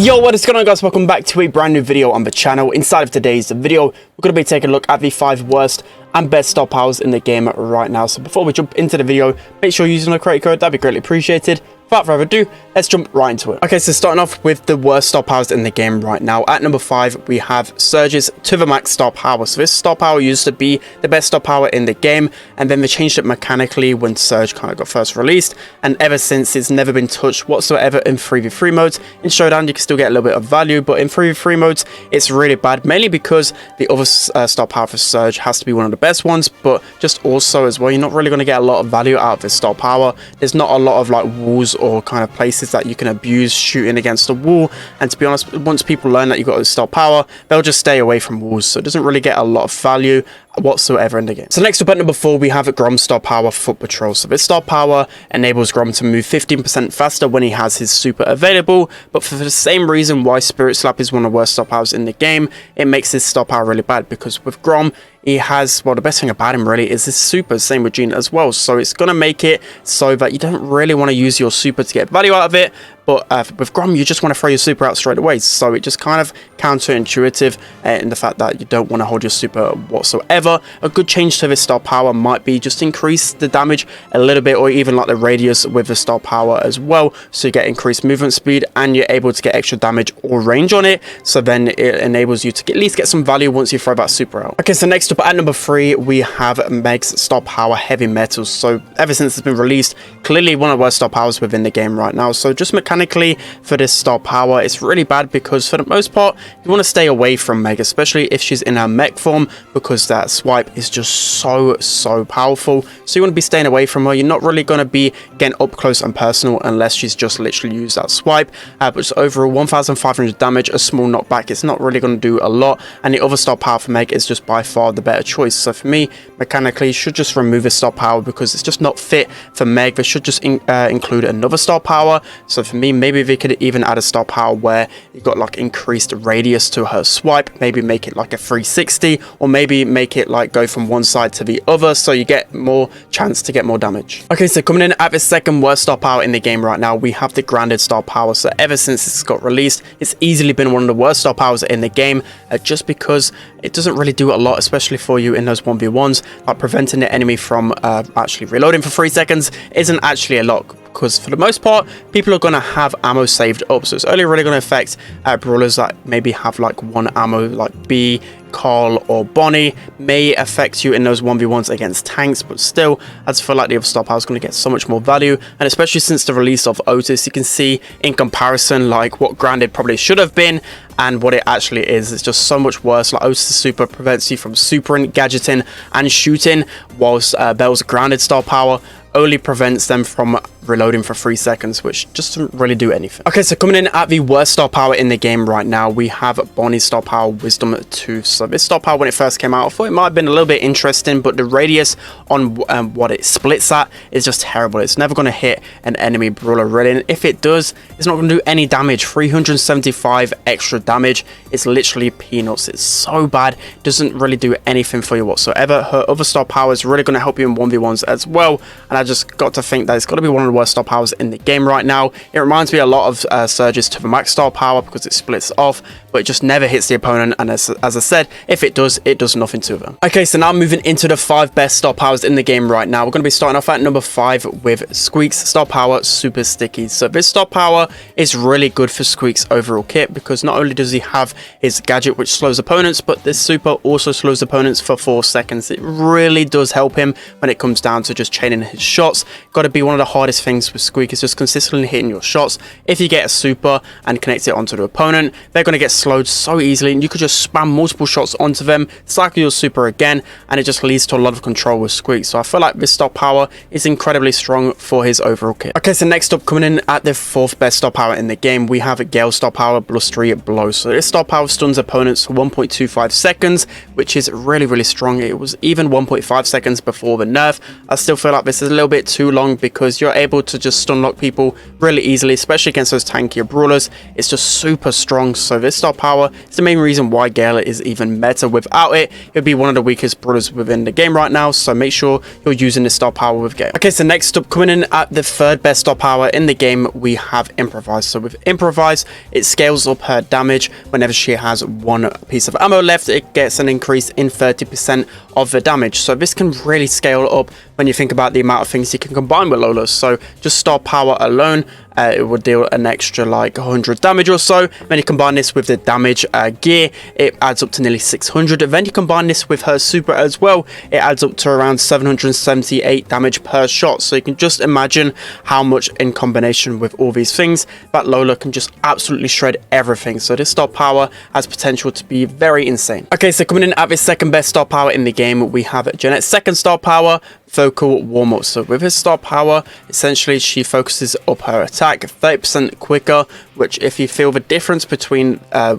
Yo, what is going on, guys? Welcome back to a brand new video on the channel. Inside of today's video, we're going to be taking a look at the 5 worst and best star powers in the game right now. So before we jump into the video, make sure you're using the creator code. That'd be greatly appreciated. Without further ado, let's jump right into it. Okay, so starting off with the worst star powers in the game right now. At number 5, we have Surge's to the max star power. So this star power used to be the best star power in the game, and then they changed it mechanically when Surge kind of got first released, and ever since it's never been touched whatsoever in 3v3 modes. In Showdown, you can still get a little bit of value, but in 3v3 modes, it's really bad, mainly because the other star power for Surge has to be one of the best ones, but just also as well, you're not really going to get a lot of value out of this star power. There's not a lot of like walls or kind of places that you can abuse shooting against the wall, and to be honest, once people learn that you've got this star power, they'll just stay away from walls, so it doesn't really get a lot of value whatsoever in the game. So next up at number 4, we have Grom star power foot patrol. So this star power enables Grom to move 15% faster when he has his super available, but for the same reason why Spirit Slap is one of the worst star powers in the game, it makes this star power really bad, because with Grom, he has, well, the best thing about him really is his super, same with Jean as well, so it's going to make it so that you don't really want to use your super to get value out of it, but with Grom, you just want to throw your super out straight away, so it just kind of counterintuitive in the fact that you don't want to hold your super whatsoever. A good change to this star power might be just increase the damage a little bit, or even like the radius with the star power as well, so you get increased movement speed and you're able to get extra damage or range on it, so then it enables you to at least get some value once you throw that super out. Okay, so next up at number 3, we have Meg's star power heavy metals. So ever since it's been released, clearly one of the worst star powers within the game right now. So just mechanically for this star power, it's really bad, because for the most part you want to stay away from Meg, especially if she's in her mech form, because that swipe is just so powerful, so you want to be staying away from her. You're not really going to be getting up close and personal unless she's just literally used that swipe, but just overall 1500 damage, a small knockback, it's not really going to do a lot, and the other star power for Meg is just by far the better choice. So for me, mechanically, you should just remove this star power, because it's just not fit for Meg. They should just include another star power. So for me, maybe they could even add a star power where you've got like increased radius to her swipe, maybe make it like a 360, or maybe make it like go from one side to the other, so you get more chance to get more damage. Okay, so coming in at the second worst star power in the game right now, we have the grounded star power. So ever since it's got released, it's easily been one of the worst star powers in the game, just because it doesn't really do a lot, especially for you in those 1v1s. Like preventing the enemy from actually reloading for 3 seconds isn't actually a lot, because for the most part people are going to have ammo saved up, so it's only really going to affect brawlers that maybe have like 1 ammo, like B, Carl or Bonnie. May affect you in those 1v1s against tanks, but still, I just feel like the other star power is going to get so much more value, and especially since the release of Otis, you can see in comparison like what grounded probably should have been and what it actually is. It's just so much worse. Like Otis' super prevents you from supering, gadgeting and shooting, whilst Belle's grounded star power only prevents them from reloading for 3 seconds, which just doesn't really do anything. Okay, so coming in at the worst star power in the game right now, we have Bonnie's star power Wisdom Tooth. So this star power, when it first came out, I thought it might have been a little bit interesting, but the radius on what it splits at is just terrible. It's never going to hit an enemy brawler really, and if it does, it's not going to do any damage. 375 extra damage, it's literally peanuts. It's so bad, it doesn't really do anything for you whatsoever. Her other star power is really going to help you in 1v1s as well, and I just got to think that it's got to be one of the worst star powers in the game right now. It reminds me a lot of Surge's to the max star power, because it splits off, but it just never hits the opponent, and as I said, if it does nothing to them. Okay, so now moving into the 5 best star powers in the game right now, we're going to be starting off at number 5 with Squeaks star power Super Sticky. So this star power is really good for Squeaks' overall kit, because not only does he have his gadget which slows opponents, but this super also slows opponents for 4 seconds. It really does help him when it comes down to just chaining his shots. Got to be one of the hardest things with Squeak, is just consistently hitting your shots. If you get a super and connect it onto the opponent, they're going to get slowed so easily, and you could just spam multiple shots onto them, cycle your super again, and it just leads to a lot of control with Squeak. So I feel like this star power is incredibly strong for his overall kit. Okay, so next up, coming in at the 4th best star power in the game, we have Gale star power Blustery Blow. So this star power stuns opponents for 1.25 seconds, which is really strong. It was even 1.5 seconds before the nerf. I still feel like this is a little bit too long, because you're able to just stun lock people really easily, especially against those tankier brawlers. It's just super strong. So this star power is the main reason why Gale is even even better. Without it, it would be one of the weakest brawlers within the game right now, so make sure you're using this star power with game. Okay, so next up, coming in at the third best star power in the game, we have Improvise. So with Improvise, it scales up her damage. Whenever she has one piece of ammo left, it gets an increase in 30% of the damage. So this can really scale up when you think about the amount of things you can combine with Lola's. So just star power alone, it would deal an extra like 100 damage or so. Then you combine this with the damage gear, it adds up to nearly 600. And then you combine this with her super as well, it adds up to around 778 damage per shot. So you can just imagine how much in combination with all these things that Lola can just absolutely shred everything. So this star power has potential to be very insane. Okay, so coming in at the second best star power in the game, we have Jeanette's second star power, Focal Warm-Up. So with his star power, essentially she focuses up her attack 30% quicker, which if you feel the difference between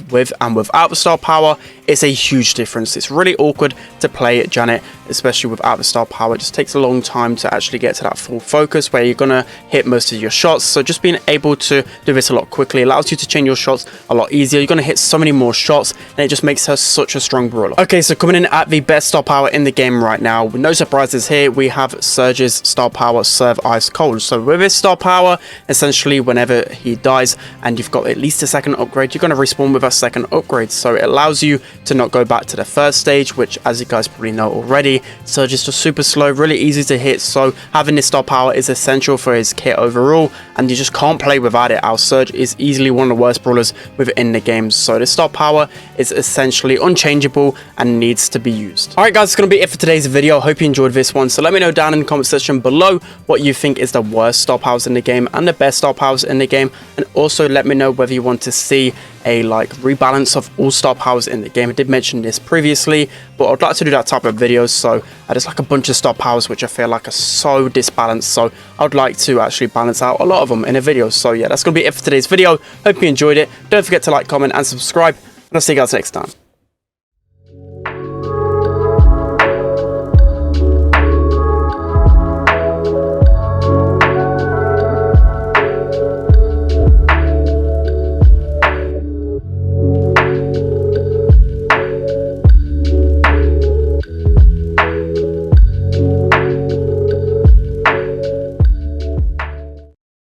with and without the star power, it's a huge difference. It's really awkward to play Janet, especially without the star power. It just takes a long time to actually get to that full focus where you're gonna hit most of your shots. So just being able to do this a lot quickly allows you to chain your shots a lot easier. You're gonna hit so many more shots, and it just makes her such a strong brawler. Okay, so coming in at the best star power in the game right now, with no surprises here, we have Surge's star power, Serve Ice Cold. So with his star power, essentially whenever he dies and you've got at least a second upgrade, you're gonna respawn with a second upgrade. So it allows you to not go back to the first stage, which as you guys probably know already, Surge is just super slow, really easy to hit. So having this star power is essential for his kit overall, and you just can't play without it. Our Surge is easily one of the worst brawlers within the game. So this star power is essentially unchangeable and needs to be used. Alright guys, it's gonna be it for today's video. Hope you enjoyed this one. So let me know down in the comment section below what you think is the worst star powers in the game and the best star powers in the game, and also let me know whether you want to see a rebalance of all star powers in the game. I did mention this previously, but I'd like to do that type of videos. So there's like a bunch of star powers which I feel like are so disbalanced, so I'd like to actually balance out a lot of them in a video. So yeah, that's gonna be it for today's video. Hope you enjoyed it. Don't forget to like, comment and subscribe, and I'll see you guys next time.